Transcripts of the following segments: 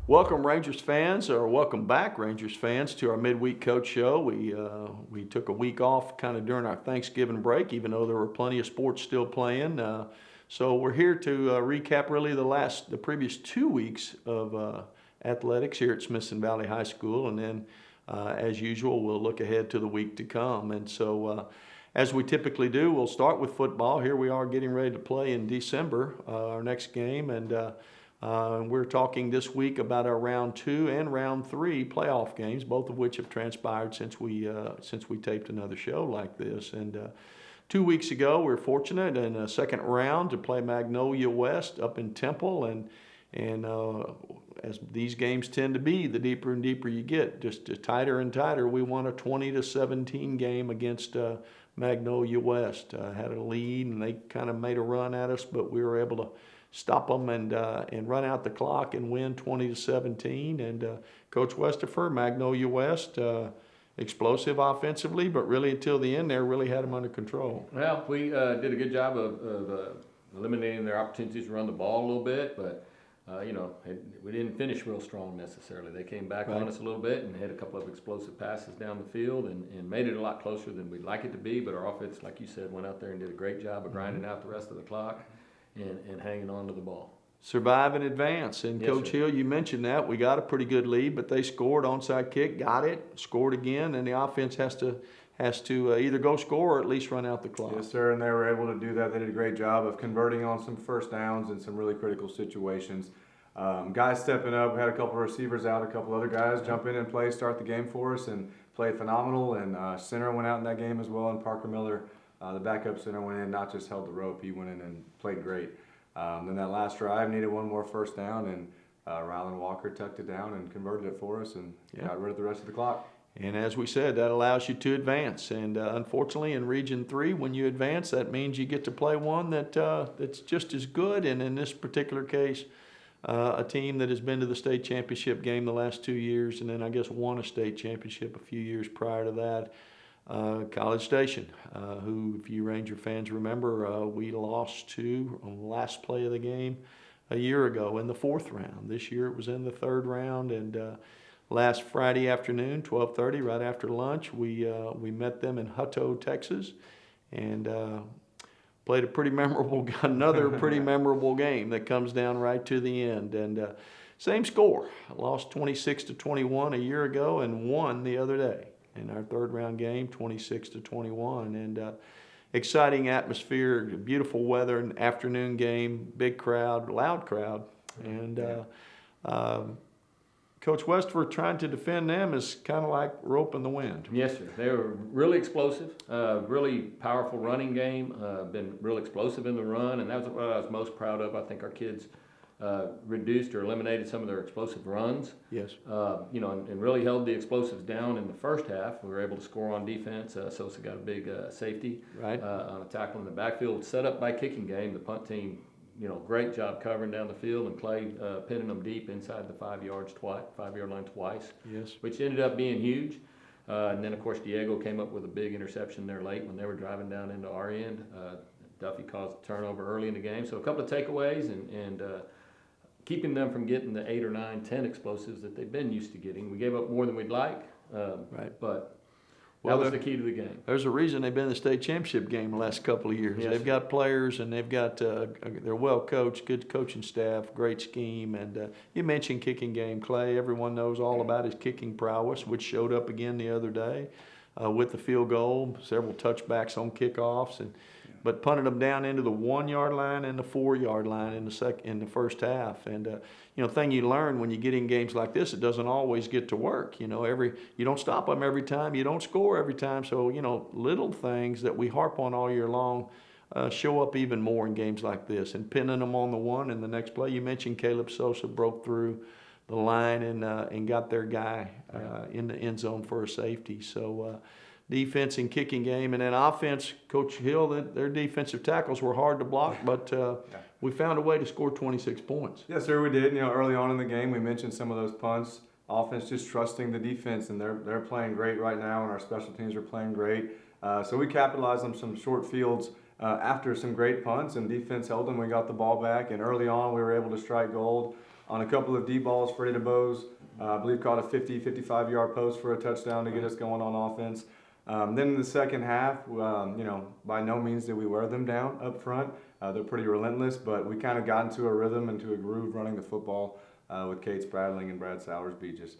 Welcome Rangers fans, or welcome back Rangers fans to our midweek coach show. We took a week off kind of during our Thanksgiving break, even though there were plenty of sports still playing. So we're here to recap really the previous 2 weeks of athletics here at Smithson Valley High School, and then as usual we'll look ahead to the week to come. And so as we typically do, we'll start with football. Here we are getting ready to play in December, our next game, and we're talking this week about our round 2 and round 3 playoff games, both of which have transpired since we taped another show like this. And 2 weeks ago, we were fortunate in a second round to play Magnolia West up in Temple, and as these games tend to be, the deeper and deeper you get, just tighter and tighter. We won a 20-17 game against Magnolia West. Had a lead, and they kind of made a run at us, but we were able to stop them and run out the clock and win 20-17. And Coach Westerfer, Magnolia West, explosive offensively, but really until the end there, really had them under control. Well, we did a good job of eliminating their opportunities to run the ball a little bit, but we didn't finish real strong necessarily. They came back on us a little bit and had a couple of explosive passes down the field and made it a lot closer than we'd like it to be. But our offense, like you said, went out there and did a great job of grinding out the rest of the clock and hanging on to the ball. Survive and advance. And Yes, Coach sir. Hill, you mentioned that. We got a pretty good lead, but they scored onside kick, got it, scored again, and the offense has to either go score or at least run out the clock. Yes, sir, and they were able to do that. They did a great job of converting on some first downs in some really critical situations. Guys stepping up. We had a couple of receivers out, a couple other guys jump in and play, start the game for us, and played phenomenal. And center went out in that game as well, and Parker Miller, the backup center, went in, not just held the rope, he went in and played great. Then that last drive needed one more first down, and Rylan Walker tucked it down and converted it for us and got rid of the rest of the clock. And as we said, that allows you to advance. And unfortunately, in Region 3, when you advance, that means you get to play one that's just as good. And in this particular case, a team that has been to the state championship game the last 2 years, and then I guess won a state championship a few years prior to that, College Station, who, if you Ranger fans remember, we lost to on the last play of the game a year ago in the 4th round. This year it was in the 3rd round, and last Friday afternoon, 12:30, right after lunch, we met them in Hutto, Texas, and played another pretty memorable game that comes down right to the end. And same score, lost 26-21 a year ago and won the other day in our 3rd round game, 26-21. And exciting atmosphere, beautiful weather, an afternoon game, big crowd, loud crowd. And Coach Westford trying to defend them is kind of like rope in the wind. Yes, sir. They were really explosive, really powerful running game, been real explosive in the run, and that was what I was most proud of. I think our kids reduced or eliminated some of their explosive runs. Yes. And really held the explosives down in the first half. We were able to score on defense. Sosa got a big safety Right. on a tackle in the backfield. Set up by kicking game, the punt team, great job covering down the field, and Clay pinning them deep inside the 5-yard line twice. Yes. Which ended up being huge. And then, of course, Diego came up with a big interception there late when they were driving down into our end. Duffy caused a turnover early in the game. So a couple of takeaways and keeping them from getting the 8 or 9, 10 explosives that they've been used to getting. We gave up more than we'd like, Right. but Well, that was the key to the game. There's a reason they've been in the state championship game the last couple of years. Yes, They've sir. got players, and they've got they're well coached, good coaching staff, great scheme. And you mentioned kicking game, Clay. Everyone knows all about his kicking prowess, which showed up again the other day with the field goal, several touchbacks on kickoffs, but punted them down into the 1-yard line and the 4-yard line in the first half. And thing you learn when you get in games like this, it doesn't always get to work. You don't stop them every time, you don't score every time. So little things that we harp on all year long show up even more in games like this. And pinning them on the one in the next play, you mentioned Caleb Sosa broke through the line and got their guy in the end zone for a safety. So defense and kicking game, and then offense, Coach Hill, their defensive tackles were hard to block, but we found a way to score 26 points. Yes, sir, we did. Early on in the game, we mentioned some of those punts. Offense just trusting the defense, and they're playing great right now, and our special teams are playing great. So we capitalized on some short fields after some great punts, and defense held them. We got the ball back, and early on we were able to strike gold. on a couple of deep balls. Freddie DeBose, I believe, caught a 50, 55-yard post for a touchdown to get us going on offense. Then in the second half, by no means did we wear them down up front. They're pretty relentless, but we kind of got into a rhythm, into a groove running the football with Kate Spradling and Brad Sowersby. Just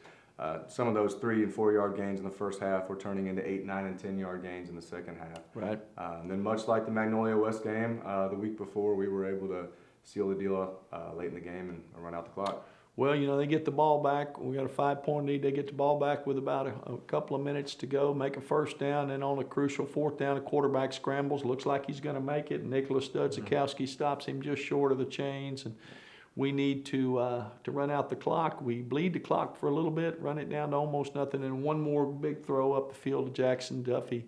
some of those 3 and 4 yard gains in the first half were turning into 8, 9, and 10 yard gains in the second half. Right. And then much like the Magnolia West game the week before, we were able to seal the deal late in the game and run out the clock. Well, they get the ball back. We got a 5-point lead. They get the ball back with about a couple of minutes to go, make a first down, and on a crucial 4th down, a quarterback scrambles. Looks like he's going to make it. Nicholas Studzikowski stops him just short of the chains, and we need to run out the clock. We bleed the clock for a little bit, run it down to almost nothing, and one more big throw up the field to Jackson Duffy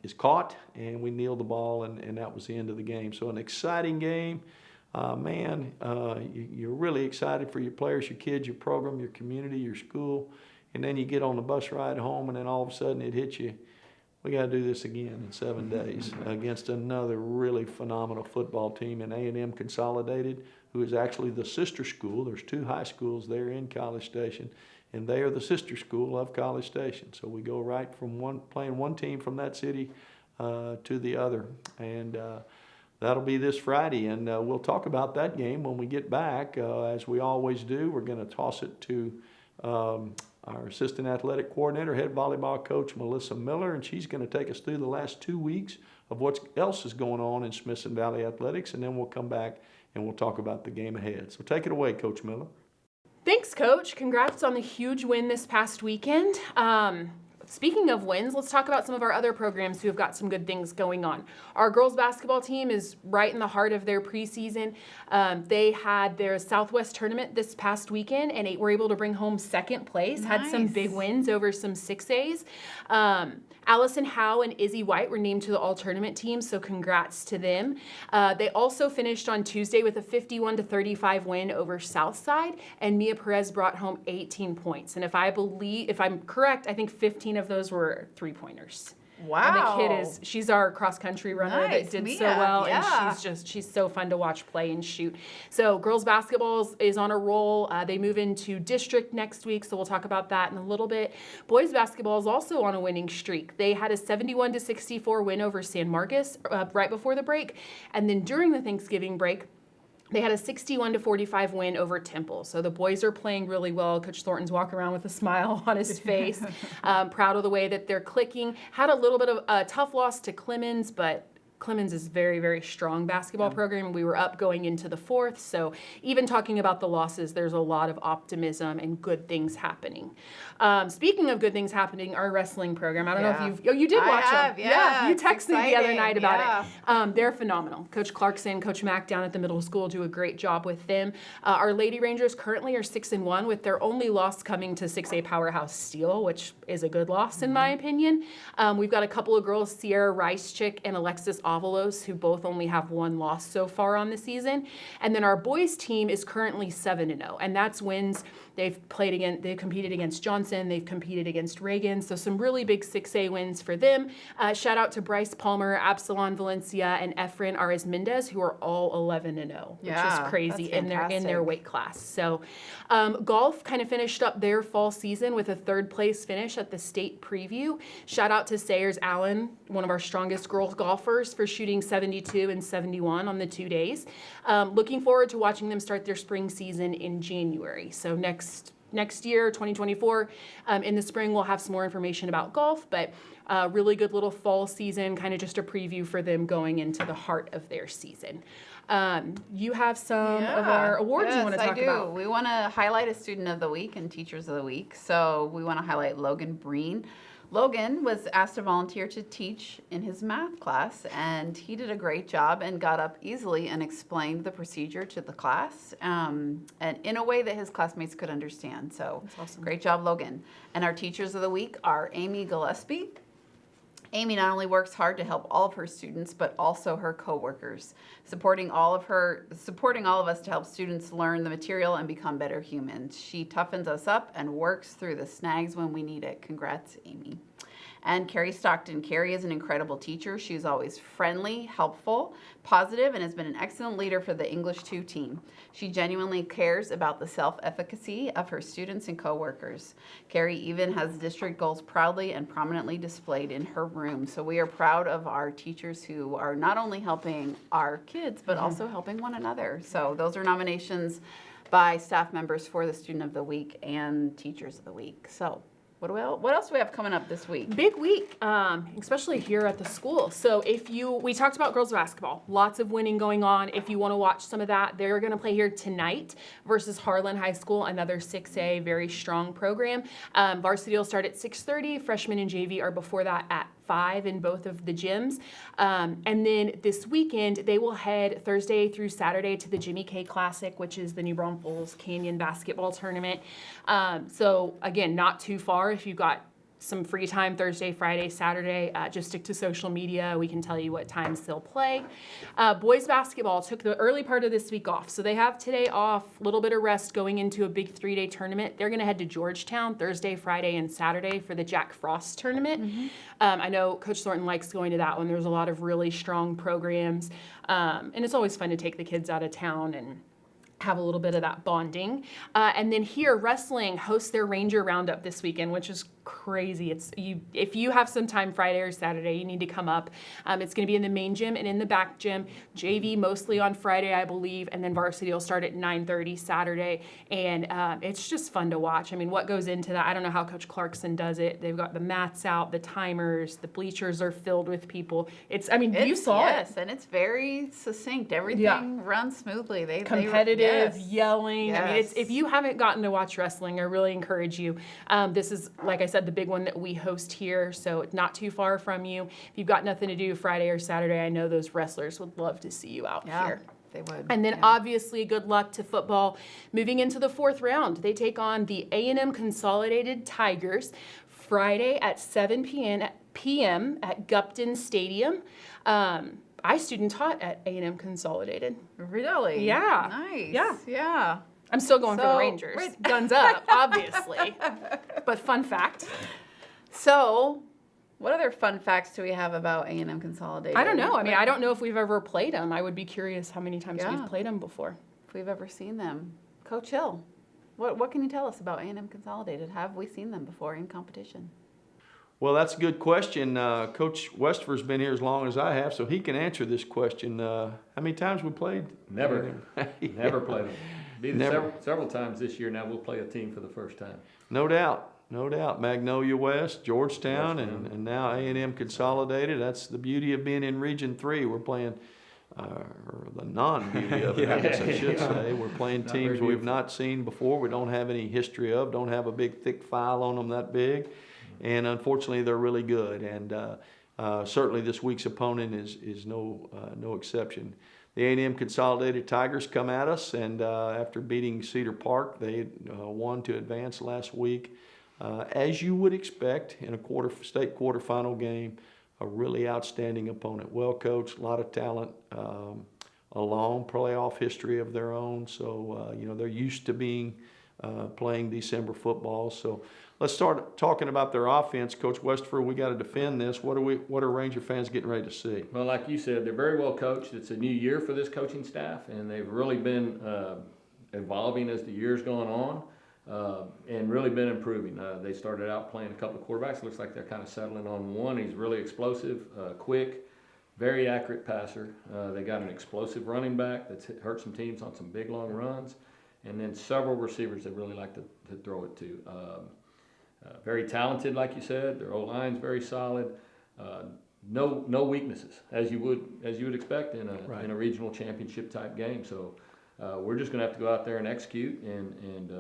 is caught, and we kneel the ball, and that was the end of the game. So an exciting game. You're really excited for your players, your kids, your program, your community, your school, and then you get on the bus ride home, and then all of a sudden it hits you. We got to do this again in 7 days against another really phenomenal football team in A&M Consolidated, who is actually the sister school. There's 2 high schools there in College Station, and they are the sister school of College Station. So we go right from playing one team from that city to the other, and that'll be this Friday, and we'll talk about that game when we get back. As we always do, we're going to toss it to our assistant athletic coordinator, head volleyball coach, Melissa Miller, and she's going to take us through the last 2 weeks of what else is going on in Smithson Valley Athletics, and then we'll come back and we'll talk about the game ahead. So take it away, Coach Miller. Thanks, Coach. Congrats on the huge win this past weekend. Speaking of wins, let's talk about some of our other programs who have got some good things going on. Our girls basketball team is right in the heart of their preseason. They had their Southwest tournament this past weekend and were able to bring home 2nd place. Nice. Had some big wins over some 6As. Allison Howe and Izzy White were named to the all-tournament team, so congrats to them. They also finished on Tuesday with a 51-35 win over Southside, and Mia Perez brought home 18 points. And if I'm correct, I think 15 of those were 3-pointers. Wow. And the kid she's our cross-country runner Nice, that did Mia. so well, Yeah. and she's so fun to watch play and shoot. So girls basketball is on a roll. They move into district next week, so we'll talk about that in a little bit. Boys basketball is also on a winning streak. They had a 71-64 win over San Marcos right before the break, and then during the Thanksgiving break, they had a 61-45 win over Temple. So the boys are playing really well. Coach Thornton's walking around with a smile on his face, proud of the way that they're clicking. Had a little bit of a tough loss to Clemens, but Clemens is very, very strong basketball program. We were up going into the 4th, so even talking about the losses, there's a lot of optimism and good things happening. Speaking of good things happening, our wrestling program, I don't know if you did watch them. Yeah, You it's texted me the other exciting. night about it. They're phenomenal. Coach Clarkson, Coach Mack down at the middle school do a great job with them. Our Lady Rangers currently are 6-1 with their only loss coming to 6A powerhouse Steel, which is a good loss in my opinion. We've got a couple of girls, Sierra Ricechick and Alexis Avalos, who both only have 1 loss so far on the season. And then our boys team is currently 7-0, and that's wins. They've competed against Johnson, they've competed against Reagan, so some really big 6A wins for them. Shout out to Bryce Palmer, Absalon Valencia, and Efren Ariz Mendez, who are all 11-0, which Yeah, is crazy that's in their fantastic. weight class. So golf kind of finished up their fall season with a 3rd place finish at the state preview. Shout out to Sayers Allen, one of our strongest girls golfers, for shooting 72 and 71 on the 2 days. Looking forward to watching them start their spring season in January. So next year, 2024, in the spring, we'll have some more information about golf, but really good little fall season, kind of just a preview for them going into the heart of their season. You have some of our awards you want to talk I do. about. We want to highlight a student of the week and teachers of the week. So we want to highlight Logan Breen. Logan was asked to volunteer to teach in his math class, and he did a great job and got up easily and explained the procedure to the class, and in a way that his classmates could understand. So That's awesome. Great job, Logan. And our teachers of the week are Amy Gillespie. Amy not only works hard to help all of her students, but also her coworkers, supporting all of us to help students learn the material and become better humans. She toughens us up and works through the snags when we need it. Congrats, Amy. and Carrie Stockton. Carrie is an incredible teacher. She's always friendly, helpful, positive, and has been an excellent leader for the English 2 team. She genuinely cares about the self-efficacy of her students and coworkers. Carrie even has district goals proudly and prominently displayed in her room. So we are proud of our teachers who are not only helping our kids, but also helping one another. So those are nominations by staff members for the Student of the Week and Teachers of the Week. So what else do we have coming up this week? Big week, especially here at the school. So we talked about girls basketball, lots of winning going on. If you want to watch some of that, they're going to play here tonight versus Harlan High School, another 6A, very strong program. Varsity will start at 6:30. Freshmen and JV are before that at 5 in both of the gyms. And then this weekend, they will head Thursday through Saturday to the Jimmy K Classic, which is the New Braunfels Canyon basketball tournament. So again, not too far if you've got some free time Thursday, Friday, Saturday. Just stick to social media. We can tell you what times they'll play. Boys basketball took the early part of this week off. So they have today off, a little bit of rest going into a big 3-day tournament. They're going to head to Georgetown Thursday, Friday, and Saturday for the Jack Frost tournament. I know Coach Thornton likes going to that one. There's a lot of really strong programs. And it's always fun to take the kids out of town and have a little bit of that bonding. And then here, wrestling hosts their Ranger Roundup this weekend, which is crazy. If you have some time Friday or Saturday, you need to come up. It's going to be in the main gym and in the back gym. JV mostly on Friday, I believe, and then varsity will start at 9:30 Saturday. And it's just fun to watch. I mean, what goes into that? I don't know how Coach Clarkson does it. They've got the mats out, the timers, the bleachers are filled with people. You saw it. Yes, and it's very succinct. Everything runs smoothly. Competitive, yes. yelling. I mean, Yes. if you haven't gotten to watch wrestling, I really encourage you. This is, like I said, the big one that we host here, so it's not too far from you. If you've got nothing to do Friday or Saturday, I know those wrestlers would love to see you out here. They would. And then obviously good luck to football. Moving into the 4th round, they take on the A&M Consolidated Tigers Friday at 7 p.m. at Gupton Stadium. I student taught at A&M Consolidated. Really? Yeah. Nice. Yeah. Yeah. I'm still going for the So, Rangers. wait. Guns up, obviously. But fun fact. So, what other fun facts do we have about A&M Consolidated? I don't know. I mean, I don't know if we've ever played them. I would be curious how many times Yeah. we've played them before. If we've ever seen them. Coach Hill, what can you tell us about A&M Consolidated? Have we seen them before in competition? Well, that's a good question. Coach Westford's been here as long as I have, so he can answer this question. How many times we played? Never, never played them. Been Never. several times this year now. We'll play a team for the first time. No doubt, no doubt. Magnolia West, Georgetown, and now A&M Consolidated. That's the beauty of being in Region 3. We're playing, or the non-beauty of it, I guess I should say. We're playing Not very teams we've beautiful. not seen before. We don't have any history of, don't have a big, thick file on them that big. And unfortunately, they're really good. And certainly this week's opponent is no exception. The A&M Consolidated Tigers come at us, and after beating Cedar Park, they won to advance last week. As you would expect in a state quarterfinal game, a really outstanding opponent. Well coached, a lot of talent, a long playoff history of their own. So, they're used to being playing December football. So let's start talking about their offense. Coach Westford, we got to defend this. What are Ranger fans getting ready to see? Well, like you said, they're very well coached. It's a new year for this coaching staff, and they've really been evolving as the year's gone on, and really been improving. They started out playing a couple of quarterbacks. Looks like they're kind of settling on one. He's really explosive, quick, very accurate passer. They got an explosive running back that's hurt some teams on some big long runs, and then several receivers they really like to throw it to. Very talented, like you said. Their O-line's very solid. No weaknesses, as you would expect in a regional championship type game. So we're just going to have to go out there and execute, and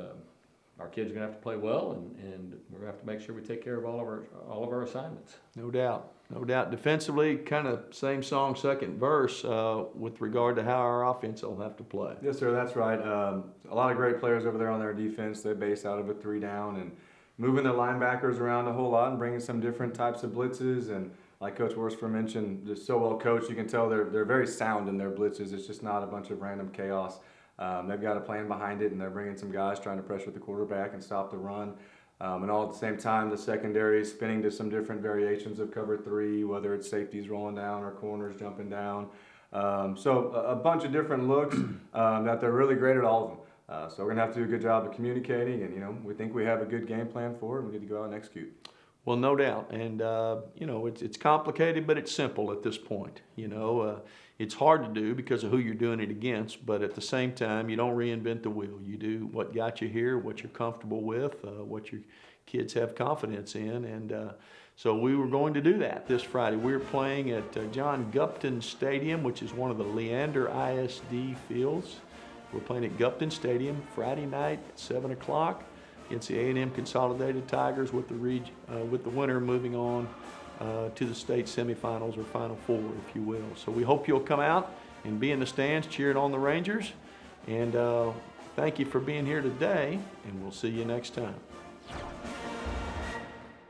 our kids are going to have to play well, and we're going to have to make sure we take care of all of our assignments. No doubt. Defensively, kind of same song, second verse with regard to how our offense will have to play. Yes, sir, that's right. A lot of great players over there on their defense. They base out of a 3-down and moving their linebackers around a whole lot and bringing some different types of blitzes. And like Coach Worsford mentioned, just so well coached, you can tell they're very sound in their blitzes. It's just not a bunch of random chaos. They've got a plan behind it, and they're bringing some guys trying to pressure the quarterback and stop the run. And all at the same time, the secondary is spinning to some different variations of cover 3, whether it's safeties rolling down or corners jumping down. So a bunch of different looks that they're really great at all of them. So we're gonna have to do a good job of communicating, and we think we have a good game plan for it. We need to go out and execute. Well, no doubt, and it's complicated, but it's simple at this point. It's hard to do because of who you're doing it against, but at the same time, you don't reinvent the wheel. You do what got you here, what you're comfortable with, what your kids have confidence in, and so we were going to do that this Friday. We're playing at John Gupton Stadium, which is one of the Leander ISD fields. We're playing at Gupton Stadium Friday night at 7 o'clock. Against the A&M Consolidated Tigers, with the winner moving on to the state semifinals or Final Four, if you will. So we hope you'll come out and be in the stands cheering on the Rangers. And thank you for being here today, and we'll see you next time.